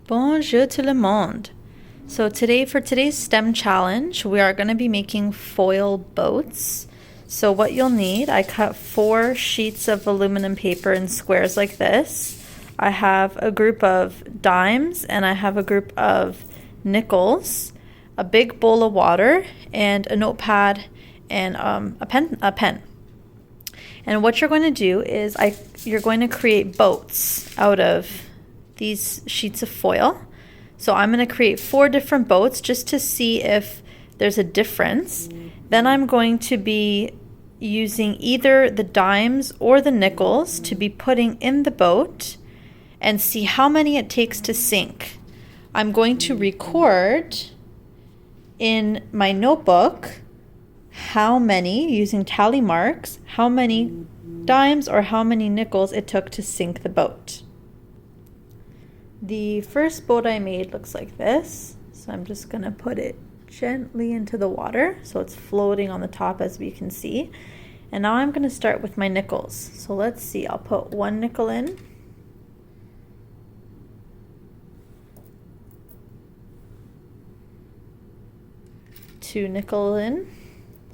Bonjour tout le monde. So for today's STEM challenge, we are going to be making foil boats. So what you'll need, I cut 4 sheets of aluminum paper in squares like this. I have a group of dimes and I have a group of nickels, a big bowl of water, and a notepad and a pen. And what you're going to do is you're going to create boats out of these sheets of foil. So I'm going to create 4 different boats just to see if there's a difference. Then I'm going to be using either the dimes or the nickels to be putting in the boat and see how many it takes to sink. I'm going to record in my notebook how many, using tally marks, how many dimes or how many nickels it took to sink the boat. The first boat I made looks like this. So I'm just going to put it gently into the water so it's floating on the top, as we can see. And now I'm going to start with my nickels. So let's see, I'll put 1 nickel in. Two nickel in,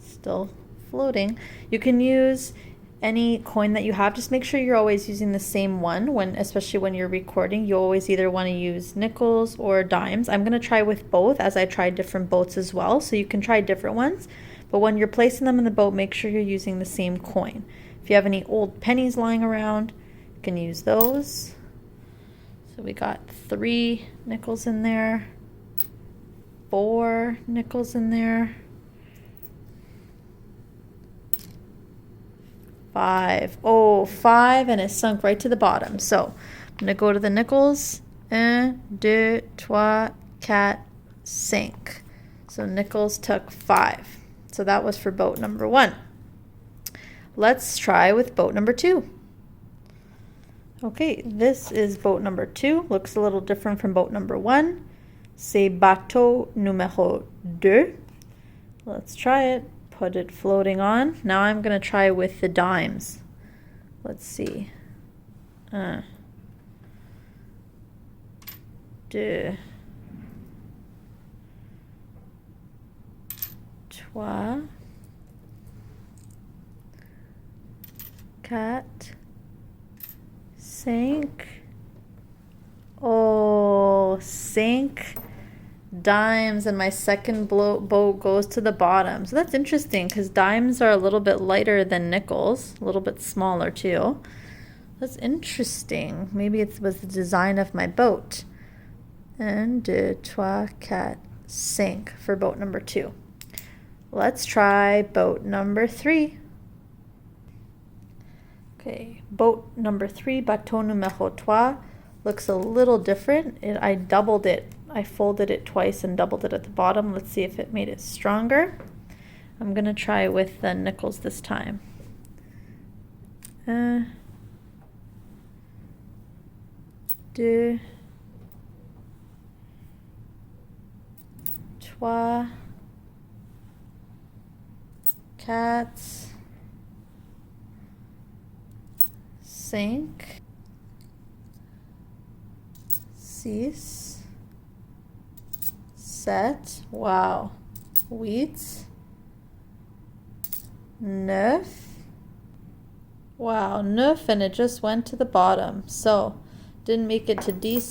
still floating. You can use any coin that you have. Just make sure you're always using the same one, especially when you're recording. You always either want to use nickels or dimes. I'm going to try with both, as I tried different boats as well, so you can try different ones. But when you're placing them in the boat, make sure you're using the same coin. If you have any old pennies lying around, you can use those. So we got 3 nickels in there, 4 nickels in there, 5. Oh, 5, and it sunk right to the bottom. So I'm going to go to the nickels. 1, 2, 3, 4, 5. So nickels took 5. So that was for boat number 1. Let's try with boat number 2. Okay, this is boat number 2. Looks a little different from boat number 1. C'est bateau numéro 2. Let's try it. Put it floating on. Now I'm going to try with the dimes. Let's see. 1, 2, 3, 4, 5. Oh, sink dimes, and my second boat goes to the bottom. So that's interesting because dimes are a little bit lighter than nickels, a little bit smaller too. That's interesting. Maybe it was the design of my boat. 1, 2, 3, 4, 5 for boat number 2. Let's try boat number 3. Okay, boat number 3, bateau numéro 3, looks a little different. I doubled it. I folded it twice and doubled it at the bottom. Let's see if it made it stronger. I'm going to try with the nickels this time. 1, 2, 3, 4, 5, 6, 7. Wow. 8, 9. Wow, 9, and it just went to the bottom. So didn't make it to 10.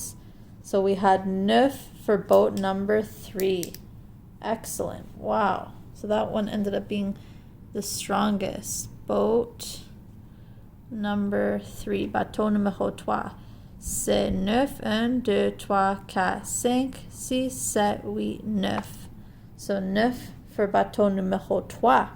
So we had 9 for boat number 3. Excellent. Wow. So that one ended up being the strongest. Boat number 3, bateau numéro 3. C'est 9, 1, 2, 3, 4, 5, 6, 7, 8, 9. So 9 for bateau numéro 3.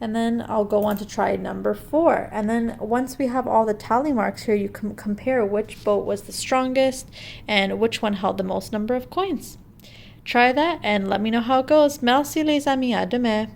And then I'll go on to try number 4. And then once we have all the tally marks here, you can compare which boat was the strongest and which one held the most number of coins. Try that and let me know how it goes. Merci les amis, à demain.